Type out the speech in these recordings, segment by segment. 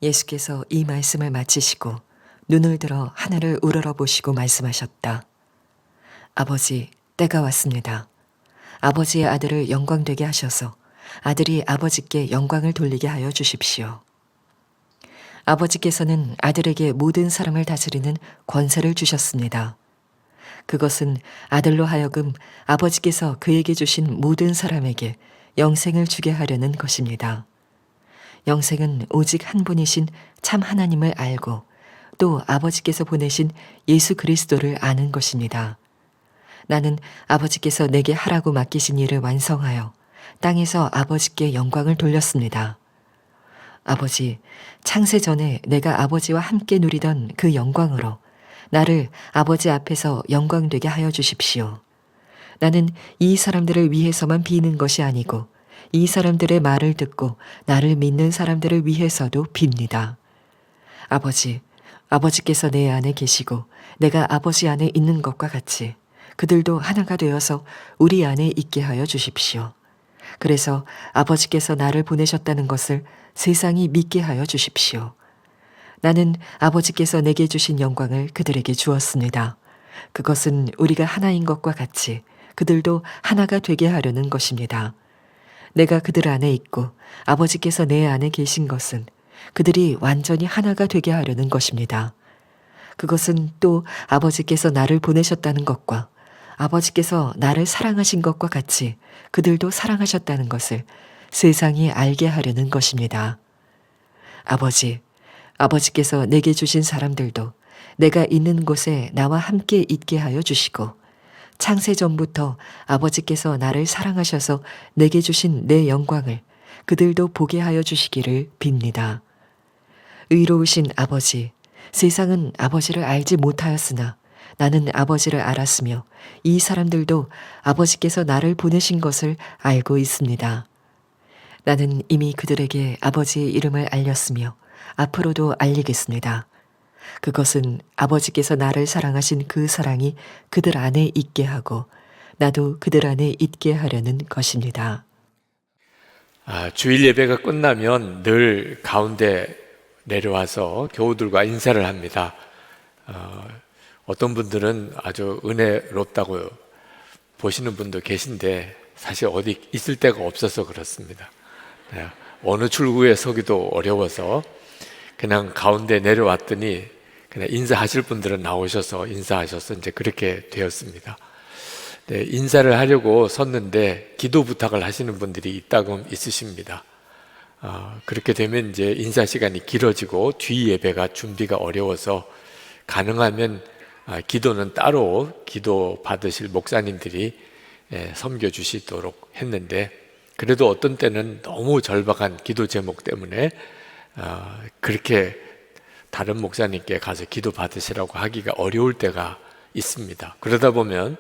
예수께서 이 말씀을 마치시고 눈을 들어 하늘을 우러러 보시고 말씀하셨다. 아버지, 때가 왔습니다. 아버지의 아들을 영광되게 하셔서 아들이 아버지께 영광을 돌리게 하여 주십시오. 아버지께서는 아들에게 모든 사람을 다스리는 권세를 주셨습니다. 그것은 아들로 하여금 아버지께서 그에게 주신 모든 사람에게 영생을 주게 하려는 것입니다. 영생은 오직 한 분이신 참 하나님을 알고 또 아버지께서 보내신 예수 그리스도를 아는 것입니다. 나는 아버지께서 내게 하라고 맡기신 일을 완성하여 땅에서 아버지께 영광을 돌렸습니다. 아버지, 창세 전에 내가 아버지와 함께 누리던 그 영광으로 나를 아버지 앞에서 영광되게 하여 주십시오. 나는 이 사람들을 위해서만 비는 것이 아니고 이 사람들의 말을 듣고 나를 믿는 사람들을 위해서도 빕니다. 아버지, 아버지께서 내 안에 계시고 내가 아버지 안에 있는 것과 같이 그들도 하나가 되어서 우리 안에 있게 하여 주십시오. 그래서 아버지께서 나를 보내셨다는 것을 세상이 믿게 하여 주십시오. 나는 아버지께서 내게 주신 영광을 그들에게 주었습니다. 그것은 우리가 하나인 것과 같이 그들도 하나가 되게 하려는 것입니다. 내가 그들 안에 있고 아버지께서 내 안에 계신 것은 그들이 완전히 하나가 되게 하려는 것입니다. 그것은 또 아버지께서 나를 보내셨다는 것과 아버지께서 나를 사랑하신 것과 같이 그들도 사랑하셨다는 것을 세상이 알게 하려는 것입니다. 아버지, 아버지께서 내게 주신 사람들도 내가 있는 곳에 나와 함께 있게 하여 주시고 창세 전부터 아버지께서 나를 사랑하셔서 내게 주신 내 영광을 그들도 보게 하여 주시기를 빕니다. 의로우신 아버지, 세상은 아버지를 알지 못하였으나 나는 아버지를 알았으며 이 사람들도 아버지께서 나를 보내신 것을 알고 있습니다. 나는 이미 그들에게 아버지의 이름을 알렸으며 앞으로도 알리겠습니다. 그것은 아버지께서 나를 사랑하신 그 사랑이 그들 안에 있게 하고 나도 그들 안에 있게 하려는 것입니다. 주일 예배가 끝나면 늘 가운데 내려와서 교우들과 인사를 합니다. 어떤 분들은 아주 은혜롭다고 보시는 분도 계신데 사실 어디 있을 데가 없어서 그렇습니다. 어느 출구에 서기도 어려워서 그냥 가운데 내려왔더니 그냥 인사하실 분들은 나오셔서 인사하셔서 이제 그렇게 되었습니다. 네, 인사를 하려고 섰는데 기도 부탁을 하시는 분들이 있다고 있으십니다. 그렇게 되면 이제 인사 시간이 길어지고 뒤 예배가 준비가 어려워서 가능하면 기도는 따로 기도 받으실 목사님들이 섬겨 주시도록 했는데 그래도 어떤 때는 너무 절박한 기도 제목 때문에 그렇게 다른 목사님께 가서 기도 받으시라고 하기가 어려울 때가 있습니다. 그러다 보면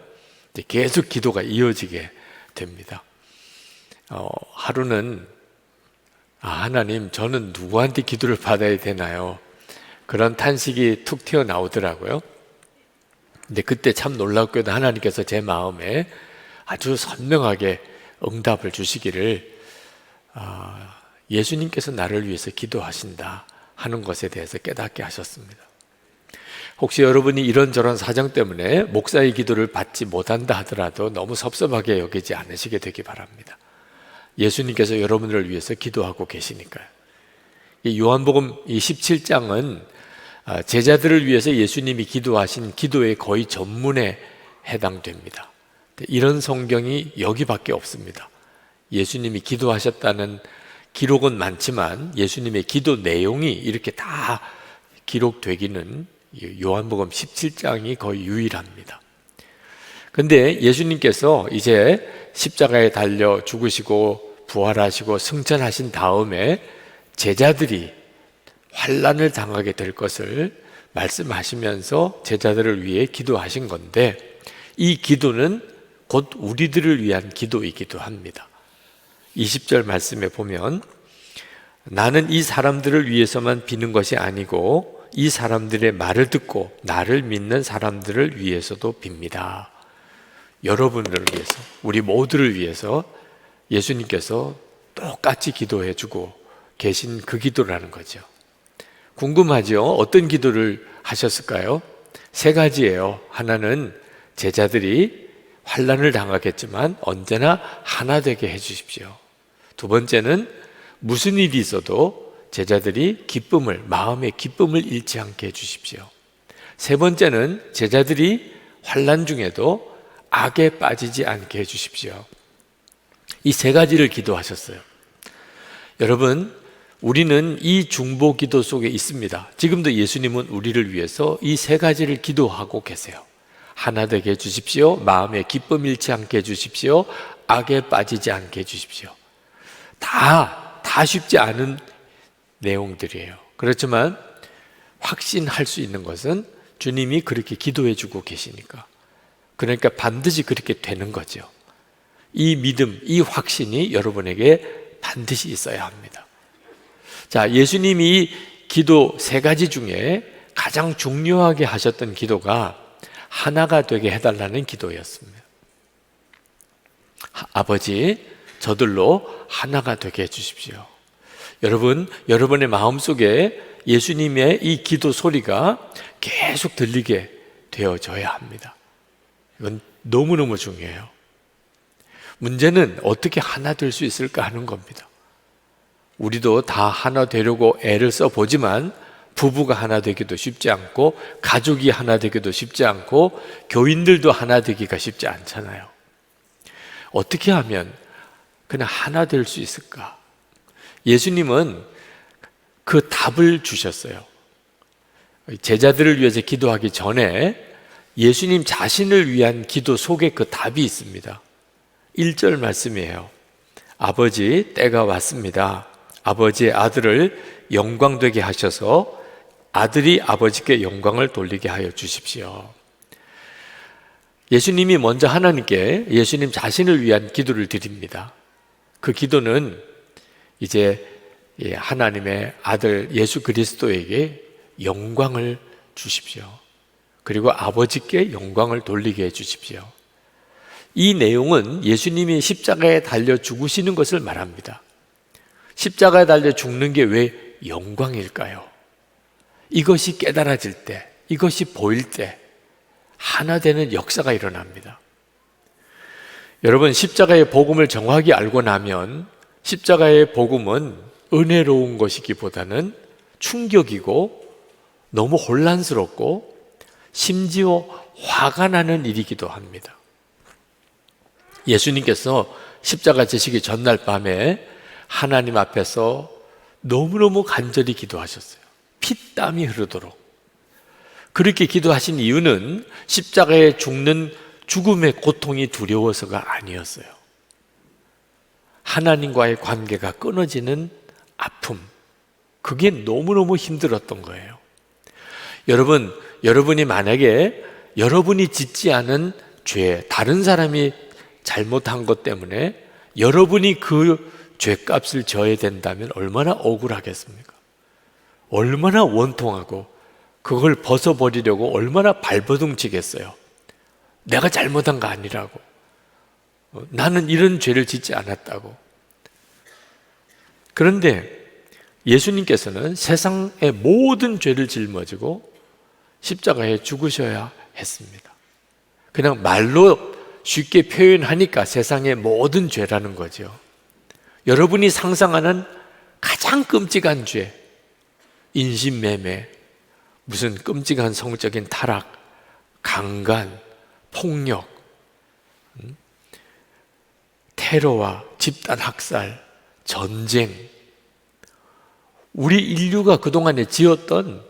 이제 계속 기도가 이어지게 됩니다. 하루는 하나님, 저는 누구한테 기도를 받아야 되나요? 그런 탄식이 툭 튀어나오더라고요. 근데 그때 참 놀랍게도 하나님께서 제 마음에 아주 선명하게 응답을 주시기를 예수님께서 나를 위해서 기도하신다 하는 것에 대해서 깨닫게 하셨습니다. 혹시 여러분이 이런저런 사정 때문에 목사의 기도를 받지 못한다 하더라도 너무 섭섭하게 여기지 않으시게 되기 바랍니다. 예수님께서 여러분을 위해서 기도하고 계시니까요. 이 요한복음 17장은 제자들을 위해서 예수님이 기도하신 기도의 거의 전문에 해당됩니다. 이런 성경이 여기밖에 없습니다. 예수님이 기도하셨다는 기록은 많지만 예수님의 기도 내용이 이렇게 다 기록되기는 요한복음 17장이 거의 유일합니다. 근데 예수님께서 이제 십자가에 달려 죽으시고 부활하시고 승천하신 다음에 제자들이 환난을 당하게 될 것을 말씀하시면서 제자들을 위해 기도하신 건데 이 기도는 곧 우리들을 위한 기도이기도 합니다. 20절 말씀에 보면 나는 이 사람들을 위해서만 비는 것이 아니고 이 사람들의 말을 듣고 나를 믿는 사람들을 위해서도 빕니다. 여러분들을 위해서, 우리 모두를 위해서 예수님께서 똑같이 기도해 주고 계신 그 기도라는 거죠. 궁금하죠? 어떤 기도를 하셨을까요? 세 가지예요. 하나는 제자들이 환난을 당하겠지만 언제나 하나 되게 해주십시오. 두 번째는 무슨 일이 있어도 제자들이 마음의 기쁨을 잃지 않게 해주십시오. 세 번째는 제자들이 환난 중에도 악에 빠지지 않게 해주십시오. 이 세 가지를 기도하셨어요. 여러분, 우리는 이 중보 기도 속에 있습니다. 지금도 예수님은 우리를 위해서 이 세 가지를 기도하고 계세요. 하나 되게 해주십시오. 마음에 기쁨 잃지 않게 해주십시오. 악에 빠지지 않게 해주십시오. 다 쉽지 않은 내용들이에요. 그렇지만 확신할 수 있는 것은 주님이 그렇게 기도해 주고 계시니까. 그러니까 반드시 그렇게 되는 거죠. 이 믿음, 이 확신이 여러분에게 반드시 있어야 합니다. 자, 예수님이 기도 세 가지 중에 가장 중요하게 하셨던 기도가 하나가 되게 해달라는 기도였습니다. 아버지, 저들로 하나가 되게 해주십시오. 여러분, 여러분의 마음속에 예수님의 이 기도 소리가 계속 들리게 되어져야 합니다. 이건 너무너무 중요해요. 문제는 어떻게 하나 될 수 있을까 하는 겁니다. 우리도 다 하나 되려고 애를 써보지만 부부가 하나 되기도 쉽지 않고 가족이 하나 되기도 쉽지 않고 교인들도 하나 되기가 쉽지 않잖아요. 어떻게 하면 그냥 하나 될 수 있을까? 예수님은 그 답을 주셨어요. 제자들을 위해서 기도하기 전에 예수님 자신을 위한 기도 속에 그 답이 있습니다. 1절 말씀이에요. 아버지, 때가 왔습니다. 아버지의 아들을 영광되게 하셔서 아들이 아버지께 영광을 돌리게 하여 주십시오. 예수님이 먼저 하나님께 예수님 자신을 위한 기도를 드립니다. 그 기도는 이제 하나님의 아들 예수 그리스도에게 영광을 주십시오. 그리고 아버지께 영광을 돌리게 해 주십시오. 이 내용은 예수님이 십자가에 달려 죽으시는 것을 말합니다. 십자가에 달려 죽는 게 왜 영광일까요? 이것이 깨달아질 때, 이것이 보일 때 하나 되는 역사가 일어납니다. 여러분, 십자가의 복음을 정확히 알고 나면 십자가의 복음은 은혜로운 것이기보다는 충격이고 너무 혼란스럽고 심지어 화가 나는 일이기도 합니다. 예수님께서 십자가 지시기 전날 밤에 하나님 앞에서 너무너무 간절히 기도하셨어요. 피땀이 흐르도록. 그렇게 기도하신 이유는 십자가에 죽는 죽음의 고통이 두려워서가 아니었어요. 하나님과의 관계가 끊어지는 아픔, 그게 너무너무 힘들었던 거예요. 여러분, 여러분이 만약에 여러분이 짓지 않은 죄, 다른 사람이 잘못한 것 때문에 여러분이 그 죄값을 져야 된다면 얼마나 억울하겠습니까? 얼마나 원통하고 그걸 벗어버리려고 얼마나 발버둥치겠어요. 내가 잘못한 거 아니라고, 나는 이런 죄를 짓지 않았다고. 그런데 예수님께서는 세상의 모든 죄를 짊어지고 십자가에 죽으셔야 했습니다. 그냥 말로 쉽게 표현하니까 세상의 모든 죄라는 거죠. 여러분이 상상하는 가장 끔찍한 죄, 인신매매, 무슨 끔찍한 성적인 타락, 강간, 폭력, 테러와 집단 학살, 전쟁, 우리 인류가 그동안에 지었던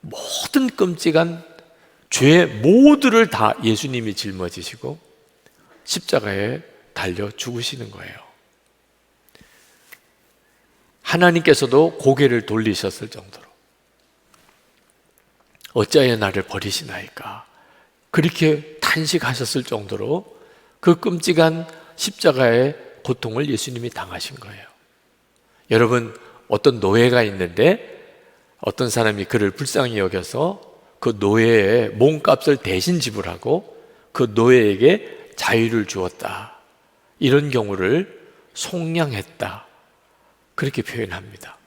모든 끔찍한 죄 모두를 다 예수님이 짊어지시고 십자가에 달려 죽으시는 거예요. 하나님께서도 고개를 돌리셨을 정도로 어찌하여 나를 버리시나이까, 그렇게 탄식하셨을 정도로 그 끔찍한 십자가의 고통을 예수님이 당하신 거예요. 여러분, 어떤 노예가 있는데 어떤 사람이 그를 불쌍히 여겨서 그 노예의 몸값을 대신 지불하고 그 노예에게 자유를 주었다, 이런 경우를 속량했다, 그렇게 표현합니다.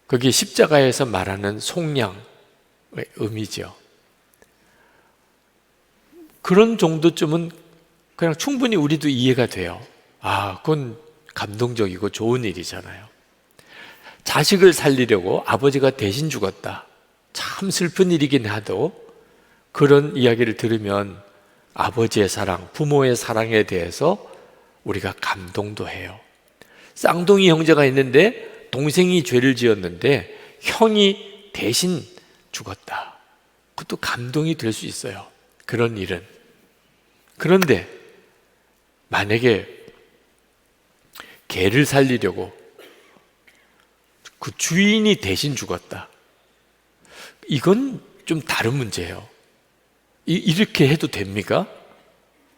그게 십자가에서 말하는 속량의 의미죠. 그런 정도쯤은 그냥 충분히 우리도 이해가 돼요. 아, 그건 감동적이고 좋은 일이잖아요. 자식을 살리려고 아버지가 대신 죽었다. 참 슬픈 일이긴 해도 그런 이야기를 들으면 아버지의 사랑, 부모의 사랑에 대해서 우리가 감동도 해요. 쌍둥이 형제가 있는데 동생이 죄를 지었는데 형이 대신 죽었다. 그것도 감동이 될 수 있어요. 그런 일은. 그런데 만약에 개를 살리려고 그 주인이 대신 죽었다. 이건 좀 다른 문제예요. 이렇게 해도 됩니까?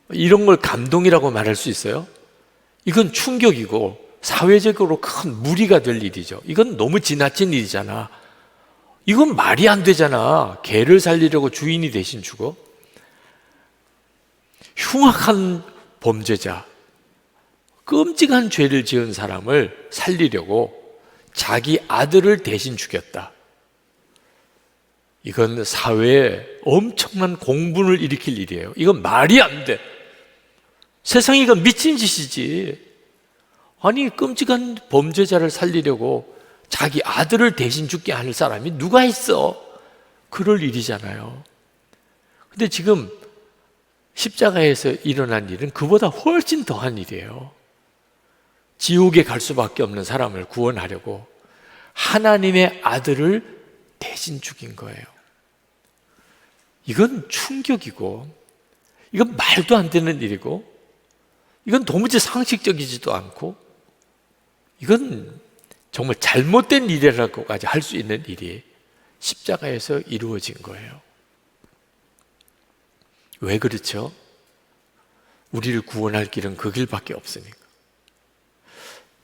이런 걸 감동이라고 말할 수 있어요? 이건 충격이고 사회적으로 큰 무리가 될 일이죠. 이건 너무 지나친 일이잖아. 이건 말이 안 되잖아. 개를 살리려고 주인이 대신 죽어? 흉악한 범죄자, 끔찍한 죄를 지은 사람을 살리려고 자기 아들을 대신 죽였다. 이건 사회에 엄청난 공분을 일으킬 일이에요. 이건 말이 안 돼. 세상에 이건 미친 짓이지. 아니, 끔찍한 범죄자를 살리려고 자기 아들을 대신 죽게 하는 사람이 누가 있어? 그럴 일이잖아요. 근데 지금 십자가에서 일어난 일은 그보다 훨씬 더한 일이에요. 지옥에 갈 수밖에 없는 사람을 구원하려고 하나님의 아들을 대신 죽인 거예요. 이건 충격이고, 이건 말도 안 되는 일이고, 이건 도무지 상식적이지도 않고, 이건 정말 잘못된 일이라고까지 할 수 있는 일이 십자가에서 이루어진 거예요. 왜 그렇죠? 우리를 구원할 길은 그 길밖에 없으니까.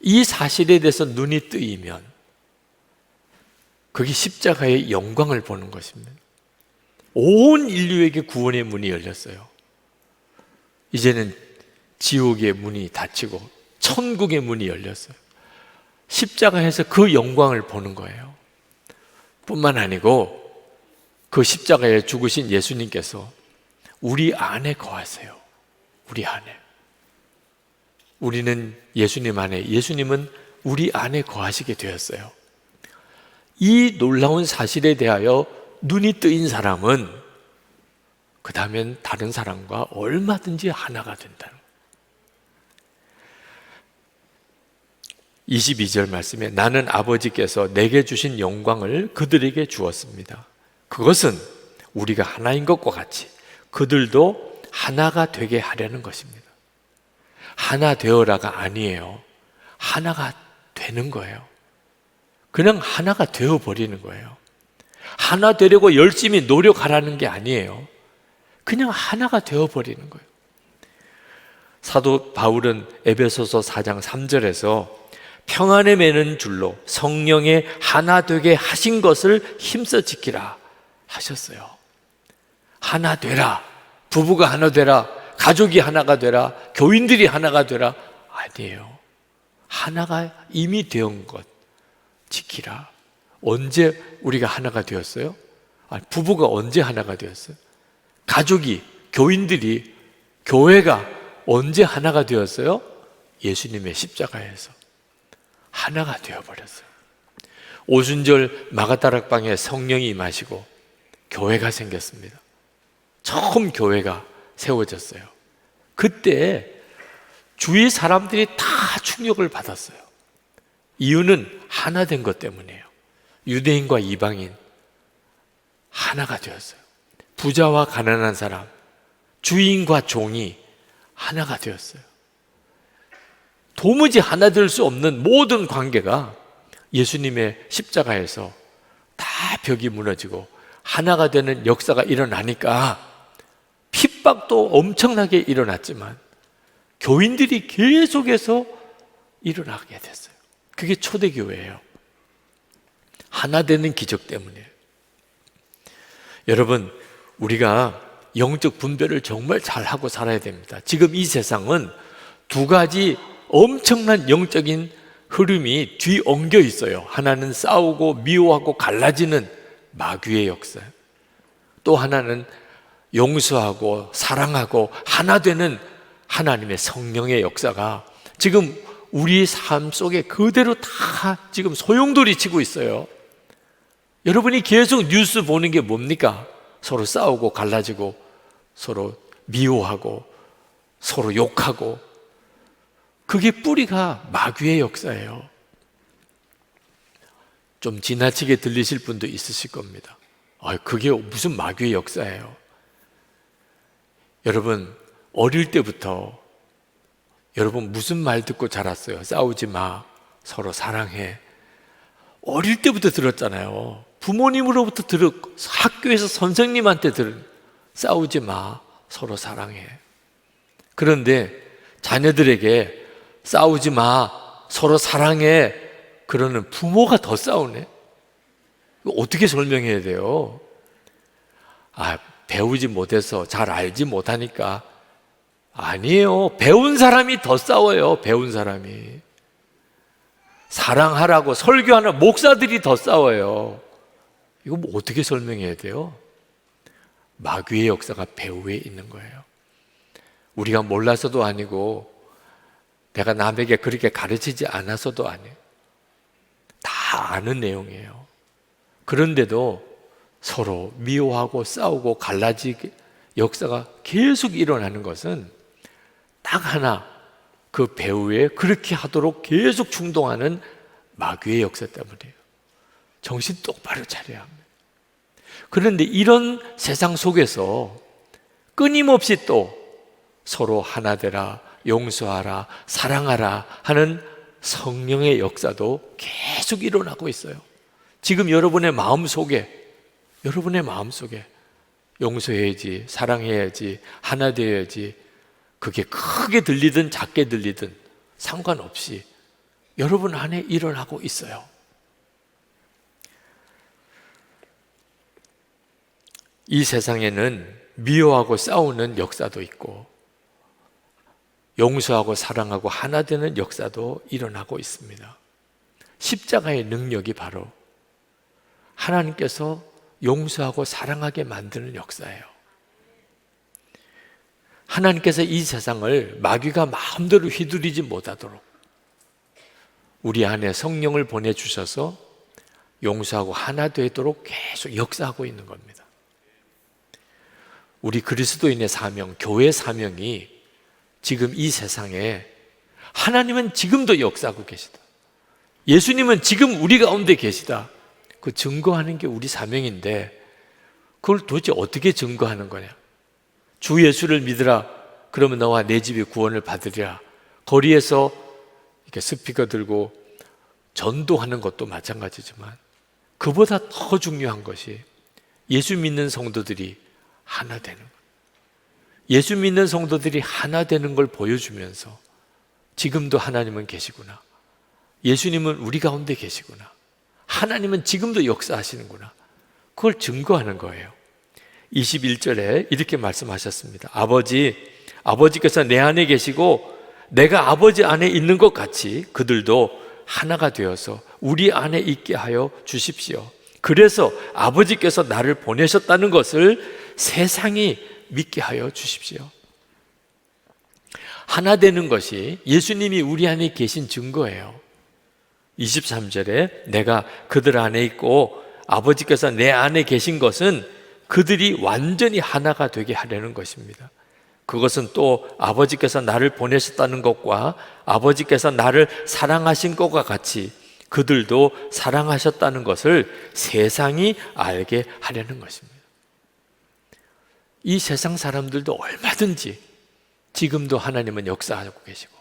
이 사실에 대해서 눈이 뜨이면 그게 십자가의 영광을 보는 것입니다. 온 인류에게 구원의 문이 열렸어요. 이제는 지옥의 문이 닫히고 천국의 문이 열렸어요. 십자가에서 그 영광을 보는 거예요. 뿐만 아니고 그 십자가에 죽으신 예수님께서 우리 안에 거하세요. 우리 안에. 우리는 예수님 안에, 예수님은 우리 안에 거하시게 되었어요. 이 놀라운 사실에 대하여 눈이 뜨인 사람은 그 다음엔 다른 사람과 얼마든지 하나가 된다는 거예요. 22절 말씀에 나는 아버지께서 내게 주신 영광을 그들에게 주었습니다. 그것은 우리가 하나인 것과 같이 그들도 하나가 되게 하려는 것입니다. 하나 되어라가 아니에요. 하나가 되는 거예요. 그냥 하나가 되어버리는 거예요. 하나 되려고 열심히 노력하라는 게 아니에요. 그냥 하나가 되어버리는 거예요. 사도 바울은 에베소서 4장 3절에서 평안에 매는 줄로 성령의 하나 되게 하신 것을 힘써 지키라 하셨어요. 하나 되라. 부부가 하나 되라. 가족이 하나가 되라. 교인들이 하나가 되라. 아니에요. 하나가 이미 되은 것 지키라. 언제 우리가 하나가 되었어요? 부부가 언제 하나가 되었어요? 가족이, 교인들이, 교회가 언제 하나가 되었어요? 예수님의 십자가에서 하나가 되어버렸어요. 오순절 마가다락방에 성령이 임하시고 교회가 생겼습니다. 처음 교회가 세워졌어요. 그때 주위 사람들이 다 충격을 받았어요. 이유는 하나 된 것 때문이에요. 유대인과 이방인 하나가 되었어요. 부자와 가난한 사람, 주인과 종이 하나가 되었어요. 도무지 하나 될 수 없는 모든 관계가 예수님의 십자가에서 다 벽이 무너지고 하나가 되는 역사가 일어나니까 핍박도 엄청나게 일어났지만 교인들이 계속해서 일어나게 됐어요. 그게 초대교회예요. 하나 되는 기적 때문이에요. 여러분, 우리가 영적 분별을 정말 잘하고 살아야 됩니다. 지금 이 세상은 두 가지 엄청난 영적인 흐름이 뒤엉겨 있어요. 하나는 싸우고 미워하고 갈라지는 마귀의 역사, 또 하나는 용서하고 사랑하고 하나 되는 하나님의 성령의 역사가 지금 우리 삶 속에 그대로 다 지금 소용돌이 치고 있어요. 여러분이 계속 뉴스 보는 게 뭡니까? 서로 싸우고 갈라지고 서로 미워하고 서로 욕하고, 그게 뿌리가 마귀의 역사예요. 좀 지나치게 들리실 분도 있으실 겁니다. 그게 무슨 마귀의 역사예요? 여러분, 어릴 때부터 여러분 무슨 말 듣고 자랐어요? 싸우지 마, 서로 사랑해. 어릴 때부터 들었잖아요. 부모님으로부터 학교에서 선생님한테 싸우지 마, 서로 사랑해. 그런데 자녀들에게 싸우지 마, 서로 사랑해 그러는 부모가 더 싸우네. 이거 어떻게 설명해야 돼요? 배우지 못해서 잘 알지 못하니까. 아니에요. 배운 사람이 더 싸워요. 배운 사람이. 사랑하라고 설교하는 목사들이 더 싸워요. 이거 뭐 어떻게 설명해야 돼요? 마귀의 역사가 배후에 있는 거예요. 우리가 몰라서도 아니고 내가 남에게 그렇게 가르치지 않아서도 아니에요. 다 아는 내용이에요. 그런데도 서로 미워하고 싸우고 갈라지기 역사가 계속 일어나는 것은 딱 하나, 그 배후에 그렇게 하도록 계속 충동하는 마귀의 역사 때문이에요. 정신 똑바로 차려야 합니다. 그런데 이런 세상 속에서 끊임없이 또 서로 하나 되라, 용서하라, 사랑하라 하는 성령의 역사도 계속 일어나고 있어요. 지금 여러분의 마음속에 용서해야지, 사랑해야지, 하나 되어야지, 그게 크게 들리든 작게 들리든 상관없이 여러분 안에 일어나고 있어요. 이 세상에는 미워하고 싸우는 역사도 있고 용서하고 사랑하고 하나 되는 역사도 일어나고 있습니다. 십자가의 능력이 바로 하나님께서 용서하고 사랑하게 만드는 역사예요. 하나님께서 이 세상을 마귀가 마음대로 휘두르지 못하도록 우리 안에 성령을 보내주셔서 용서하고 하나 되도록 계속 역사하고 있는 겁니다. 우리 그리스도인의 사명, 교회의 사명이 지금 이 세상에 하나님은 지금도 역사하고 계시다. 예수님은 지금 우리 가운데 계시다. 그 증거하는 게 우리 사명인데 그걸 도대체 어떻게 증거하는 거냐? 주 예수를 믿으라. 그러면 너와 내 집이 구원을 받으리라. 거리에서 이렇게 스피커 들고 전도하는 것도 마찬가지지만 그보다 더 중요한 것이 예수 믿는 성도들이 하나 되는 것. 예수 믿는 성도들이 하나 되는 걸 보여주면서 지금도 하나님은 계시구나. 예수님은 우리 가운데 계시구나. 하나님은 지금도 역사하시는구나. 그걸 증거하는 거예요. 21절에 이렇게 말씀하셨습니다. 아버지께서 내 안에 계시고 내가 아버지 안에 있는 것 같이 그들도 하나가 되어서 우리 안에 있게 하여 주십시오. 그래서 아버지께서 나를 보내셨다는 것을 세상이 믿게 하여 주십시오. 하나 되는 것이 예수님이 우리 안에 계신 증거예요. 23절에 내가 그들 안에 있고 아버지께서 내 안에 계신 것은 그들이 완전히 하나가 되게 하려는 것입니다. 그것은 또 아버지께서 나를 보내셨다는 것과 아버지께서 나를 사랑하신 것과 같이 그들도 사랑하셨다는 것을 세상이 알게 하려는 것입니다. 이 세상 사람들도 얼마든지 지금도 하나님은 역사하고 계시고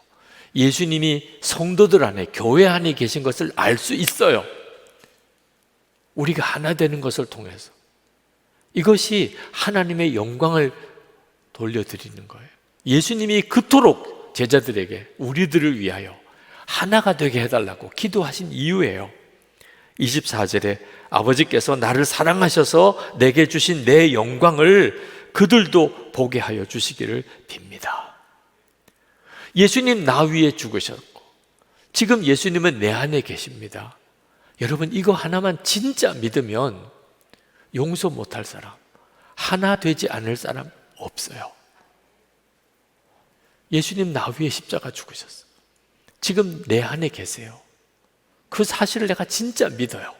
예수님이 성도들 안에, 교회 안에 계신 것을 알 수 있어요. 우리가 하나 되는 것을 통해서. 이것이 하나님의 영광을 돌려드리는 거예요. 예수님이 그토록 제자들에게 우리들을 위하여 하나가 되게 해달라고 기도하신 이유예요. 24절에 아버지께서 나를 사랑하셔서 내게 주신 내 영광을 그들도 보게 하여 주시기를 빕니다. 예수님 나 위에 죽으셨고 지금 예수님은 내 안에 계십니다. 여러분, 이거 하나만 진짜 믿으면 용서 못할 사람, 하나 되지 않을 사람 없어요. 예수님 나 위에 십자가 죽으셨어요. 지금 내 안에 계세요. 그 사실을 내가 진짜 믿어요.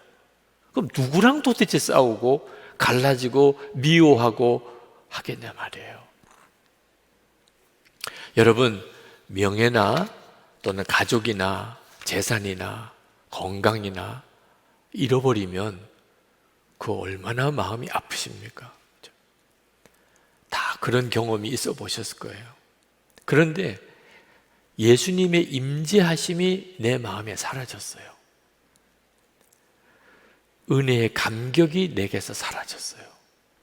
그럼 누구랑 도대체 싸우고 갈라지고 미워하고 하겠냐 말이에요. 여러분, 명예나 또는 가족이나 재산이나 건강이나 잃어버리면 그 얼마나 마음이 아프십니까? 다 그런 경험이 있어 보셨을 거예요. 그런데 예수님의 임재하심이 내 마음에 사라졌어요. 은혜의 감격이 내게서 사라졌어요.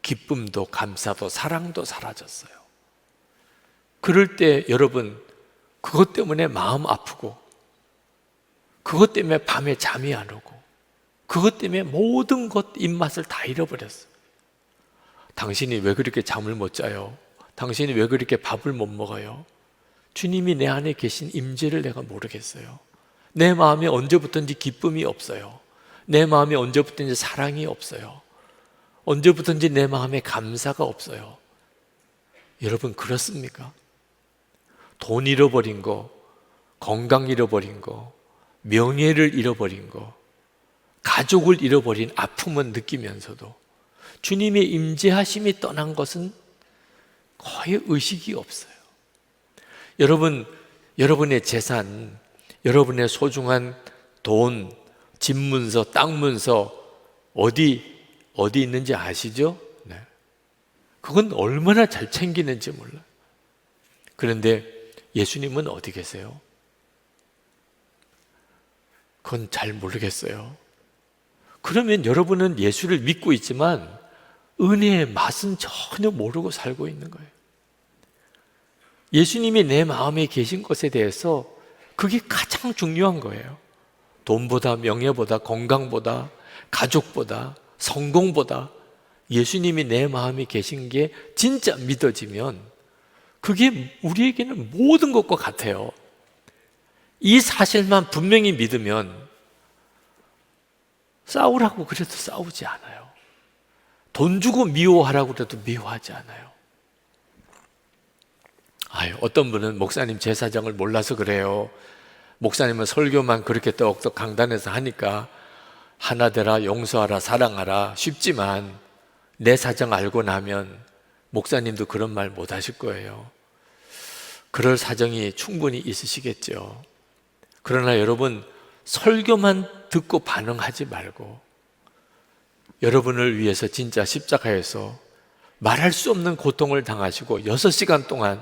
기쁨도 감사도 사랑도 사라졌어요. 그럴 때 여러분, 그것 때문에 마음 아프고, 그것 때문에 밤에 잠이 안 오고, 그것 때문에 모든 것 입맛을 다 잃어버렸어요. 당신이 왜 그렇게 잠을 못 자요? 당신이 왜 그렇게 밥을 못 먹어요? 주님이 내 안에 계신 임재를 내가 모르겠어요. 내 마음에 언제부턴지 기쁨이 없어요. 내 마음에 언제부턴지 사랑이 없어요. 언제부턴지 내 마음에 감사가 없어요. 여러분, 그렇습니까? 돈 잃어버린 거, 건강 잃어버린 거, 명예를 잃어버린 거, 가족을 잃어버린 아픔은 느끼면서도 주님의 임재하심이 떠난 것은 거의 의식이 없어요. 여러분, 여러분의 재산, 여러분의 소중한 돈, 집문서, 땅문서 어디 있는지 아시죠? 네. 그건 얼마나 잘 챙기는지 몰라요. 그런데 예수님은 어디 계세요? 그건 잘 모르겠어요. 그러면 여러분은 예수를 믿고 있지만 은혜의 맛은 전혀 모르고 살고 있는 거예요. 예수님이 내 마음에 계신 것에 대해서 그게 가장 중요한 거예요. 돈보다, 명예보다, 건강보다, 가족보다, 성공보다 예수님이 내 마음에 계신 게 진짜 믿어지면 그게 우리에게는 모든 것과 같아요. 이 사실만 분명히 믿으면 싸우라고 그래도 싸우지 않아요. 돈 주고 미워하라고 그래도 미워하지 않아요. 어떤 분은 목사님 제 사정을 몰라서 그래요. 목사님은 설교만 그렇게 떡떡 강단에서 하니까 하나 되라, 용서하라, 사랑하라 쉽지만 내 사정 알고 나면 목사님도 그런 말 못 하실 거예요. 그럴 사정이 충분히 있으시겠죠. 그러나 여러분, 설교만 듣고 반응하지 말고 여러분을 위해서 진짜 십자가에서 말할 수 없는 고통을 당하시고 6시간 동안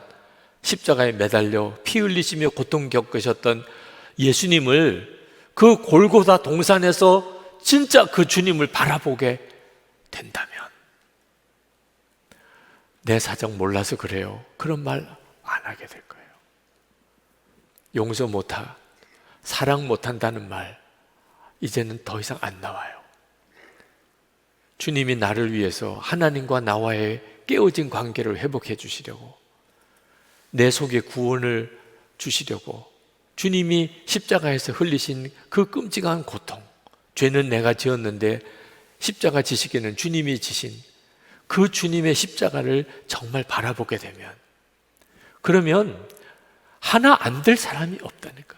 십자가에 매달려 피 흘리시며 고통 겪으셨던 예수님을, 그 골고다 동산에서 진짜 그 주님을 바라보게 된다면, 내 사정 몰라서 그래요, 그런 말 안 하게 될 거예요. 용서 못하, 사랑 못한다는 말 이제는 더 이상 안 나와요. 주님이 나를 위해서 하나님과 나와의 깨어진 관계를 회복해 주시려고, 내 속에 구원을 주시려고 주님이 십자가에서 흘리신 그 끔찍한 고통, 죄는 내가 지었는데 십자가 지시기는 주님이 지신 그 주님의 십자가를 정말 바라보게 되면, 그러면 하나 안 될 사람이 없다니까.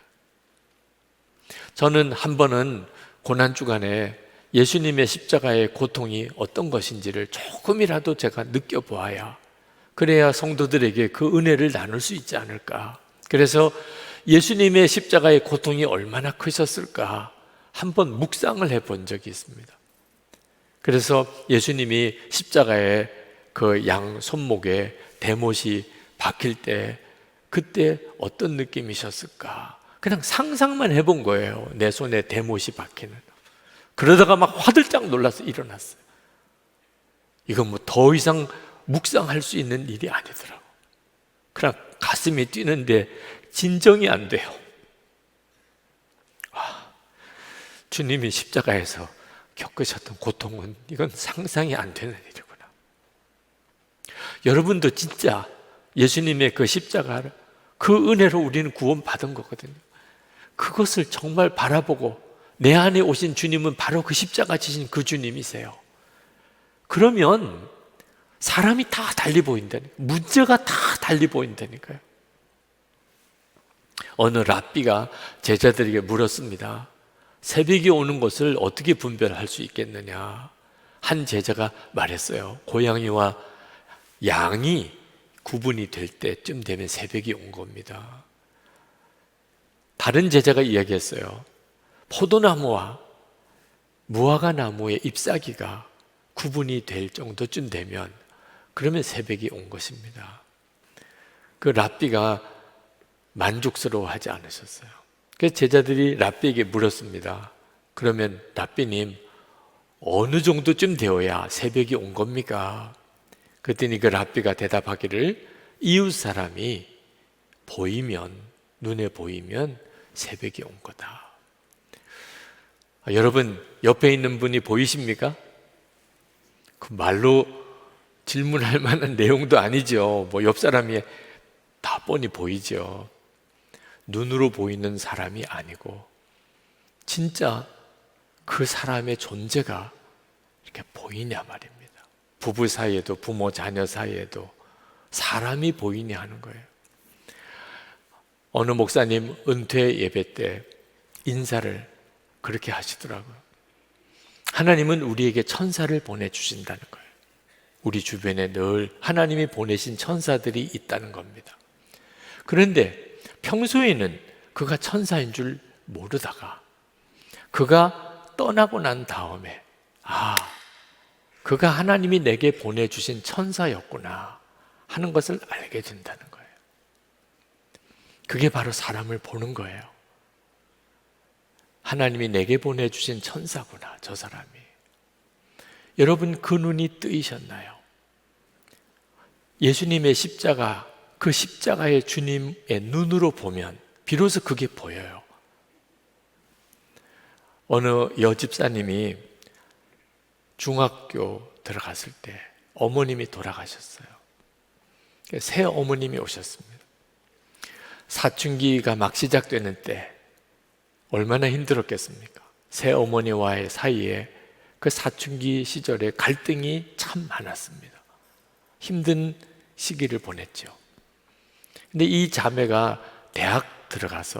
저는 한 번은 고난주간에 예수님의 십자가의 고통이 어떤 것인지를 조금이라도 제가 느껴보아야, 그래야 성도들에게 그 은혜를 나눌 수 있지 않을까. 그래서 예수님의 십자가의 고통이 얼마나 크셨을까 한번 묵상을 해본 적이 있습니다. 그래서 예수님이 십자가의 그 양 손목에 대못이 박힐 때 그때 어떤 느낌이셨을까, 그냥 상상만 해본 거예요. 내 손에 대못이 박히는. 그러다가 막 화들짝 놀라서 일어났어요. 이건 뭐 더 이상 묵상할 수 있는 일이 아니더라고. 그냥 가슴이 뛰는데 진정이 안 돼요. 주님이 십자가에서 겪으셨던 고통은 이건 상상이 안 되는 일이구나. 여러분도 진짜 예수님의 그 십자가를, 그 은혜로 우리는 구원받은 거거든요. 그것을 정말 바라보고 내 안에 오신 주님은 바로 그 십자가 지신 그 주님이세요. 그러면 사람이 다 달리 보인다니까요. 문제가 다 달리 보인다니까요. 어느 랍비가 제자들에게 물었습니다. 새벽이 오는 것을 어떻게 분별할 수 있겠느냐. 한 제자가 말했어요. 고양이와 양이 구분이 될 때쯤 되면 새벽이 온 겁니다. 다른 제자가 이야기했어요. 포도나무와 무화과 나무의 잎사귀가 구분이 될 정도쯤 되면 그러면 새벽이 온 것입니다. 그 랍비가 만족스러워하지 않으셨어요. 그래서 제자들이 랍비에게 물었습니다. 그러면 랍비님, 어느 정도쯤 되어야 새벽이 온 겁니까? 그랬더니 그 랍비가 대답하기를 이웃 사람이 보이면, 눈에 보이면 새벽이 온 거다. 여러분, 옆에 있는 분이 보이십니까? 그 말로 질문할 만한 내용도 아니죠. 뭐 옆 사람이 다 뻔히 보이죠. 눈으로 보이는 사람이 아니고 진짜 그 사람의 존재가 이렇게 보이냐 말입니다. 부부 사이에도 부모 자녀 사이에도 사람이 보이냐 하는 거예요. 어느 목사님 은퇴 예배 때 인사를 그렇게 하시더라고요. 하나님은 우리에게 천사를 보내주신다는 거예요. 우리 주변에 늘 하나님이 보내신 천사들이 있다는 겁니다. 그런데 평소에는 그가 천사인 줄 모르다가 그가 떠나고 난 다음에 그가 하나님이 내게 보내주신 천사였구나 하는 것을 알게 된다는 거예요. 그게 바로 사람을 보는 거예요. 하나님이 내게 보내주신 천사구나, 저 사람이. 여러분, 그 눈이 뜨이셨나요? 예수님의 십자가, 그 십자가의 주님의 눈으로 보면 비로소 그게 보여요. 어느 여집사님이 중학교 들어갔을 때 어머님이 돌아가셨어요. 새 어머님이 오셨습니다. 사춘기가 막 시작되는 때 얼마나 힘들었겠습니까? 새 어머니와의 사이에 그 사춘기 시절에 갈등이 참 많았습니다. 힘든 시기를 보냈죠. 근데 이 자매가 대학 들어가서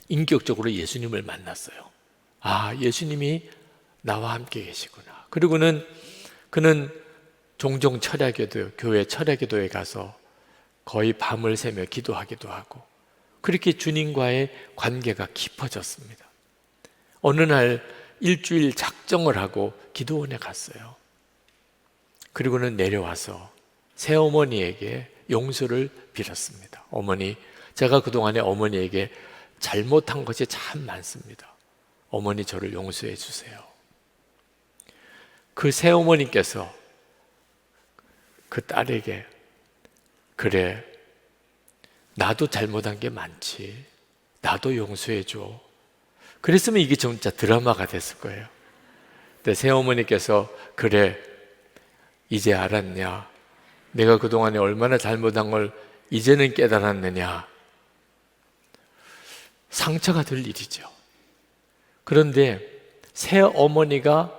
인격적으로 예수님을 만났어요. 예수님이 나와 함께 계시구나. 그리고는 그는 종종 철야기도, 교회 철야기도에 가서 거의 밤을 새며 기도하기도 하고 그렇게 주님과의 관계가 깊어졌습니다. 어느 날 일주일 작정을 하고 기도원에 갔어요. 그리고는 내려와서 새어머니에게 용서를 빌었습니다. 어머니, 제가 그동안에 어머니에게 잘못한 것이 참 많습니다. 어머니 저를 용서해 주세요. 그 새어머니께서 그 딸에게 그래, 나도 잘못한 게 많지. 나도 용서해 줘. 그랬으면 이게 진짜 드라마가 됐을 거예요. 근데 새어머니께서 그래, 이제 알았냐? 내가 그동안에 얼마나 잘못한 걸 이제는 깨달았느냐? 상처가 될 일이죠. 그런데 새어머니가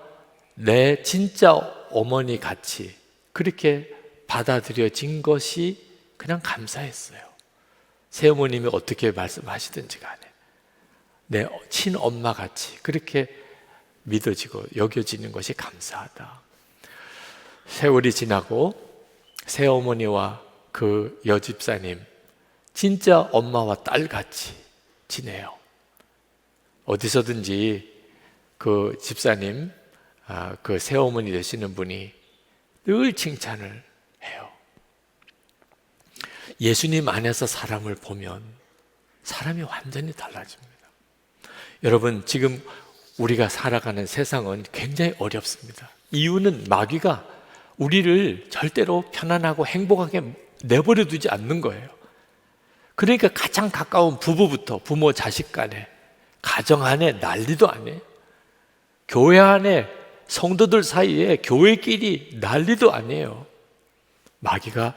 내 진짜 어머니 같이 그렇게 받아들여진 것이 그냥 감사했어요. 새어머님이 어떻게 말씀하시든지 간에 내 친엄마 같이 그렇게 믿어지고 여겨지는 것이 감사하다. 세월이 지나고 새어머니와 그 여집사님 진짜 엄마와 딸같이 지내요. 어디서든지 그 집사님, 그 새어머니 되시는 분이 늘 칭찬을 해요. 예수님 안에서 사람을 보면 사람이 완전히 달라집니다. 여러분, 지금 우리가 살아가는 세상은 굉장히 어렵습니다. 이유는 마귀가 우리를 절대로 편안하고 행복하게 내버려 두지 않는 거예요. 그러니까 가장 가까운 부부부터 부모 자식 간에 가정 안에 난리도 아니에요. 교회 안에 성도들 사이에 교회끼리 난리도 아니에요. 마귀가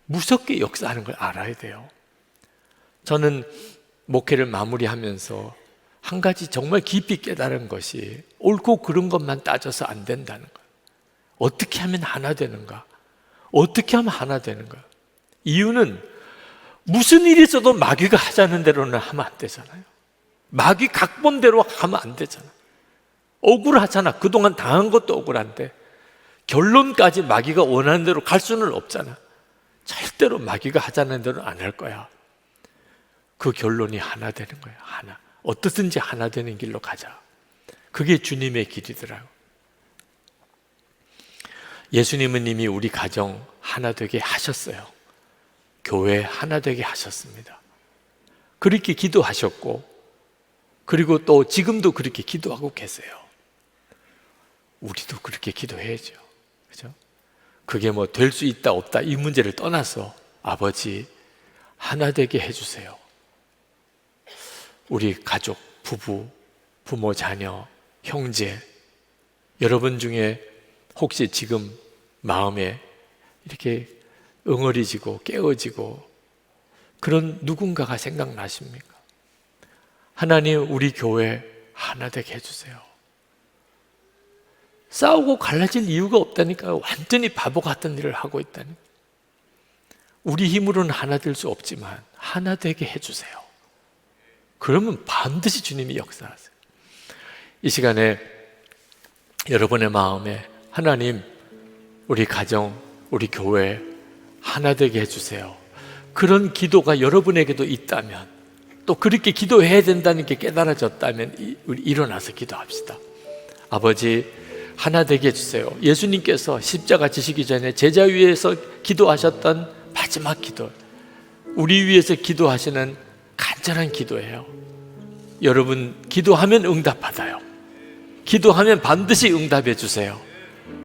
무섭게 역사하는 걸 알아야 돼요. 저는 목회를 마무리하면서 한 가지 정말 깊이 깨달은 것이 옳고 그른 것만 따져서 안 된다는 거예요. 어떻게 하면 하나 되는가? 어떻게 하면 하나 되는가? 이유는 무슨 일이 있어도 마귀가 하자는 대로는 하면 안 되잖아요. 마귀 각본대로 하면 안 되잖아. 억울하잖아. 그동안 당한 것도 억울한데 결론까지 마귀가 원하는 대로 갈 수는 없잖아. 절대로 마귀가 하자는 대로 안 할 거야. 그 결론이 하나 되는 거야. 하나. 어떻든지 하나 되는 길로 가자. 그게 주님의 길이더라고. 예수님은 이미 우리 가정 하나 되게 하셨어요. 교회 하나 되게 하셨습니다. 그렇게 기도하셨고, 그리고 또 지금도 그렇게 기도하고 계세요. 우리도 그렇게 기도해야죠. 그죠? 그게 뭐 될 수 있다 없다 이 문제를 떠나서 아버지 하나 되게 해주세요. 우리 가족, 부부, 부모, 자녀, 형제, 여러분 중에 혹시 지금 마음에 이렇게 응어리지고 깨어지고 그런 누군가가 생각나십니까? 하나님, 우리 교회 하나 되게 해주세요. 싸우고 갈라질 이유가 없다니까요. 완전히 바보 같은 일을 하고 있다니. 우리 힘으로는 하나 될 수 없지만 하나 되게 해주세요. 그러면 반드시 주님이 역사하세요. 이 시간에 여러분의 마음에 하나님, 우리 가정, 우리 교회 하나 되게 해주세요. 그런 기도가 여러분에게도 있다면, 또 그렇게 기도해야 된다는 게 깨달아졌다면 우리 일어나서 기도합시다. 아버지, 하나 되게 해주세요. 예수님께서 십자가 지시기 전에 제자 위에서 기도하셨던 마지막 기도, 우리 위해서 기도하시는 간절한 기도예요. 여러분, 기도하면 응답받아요. 기도하면 반드시 응답해 주세요.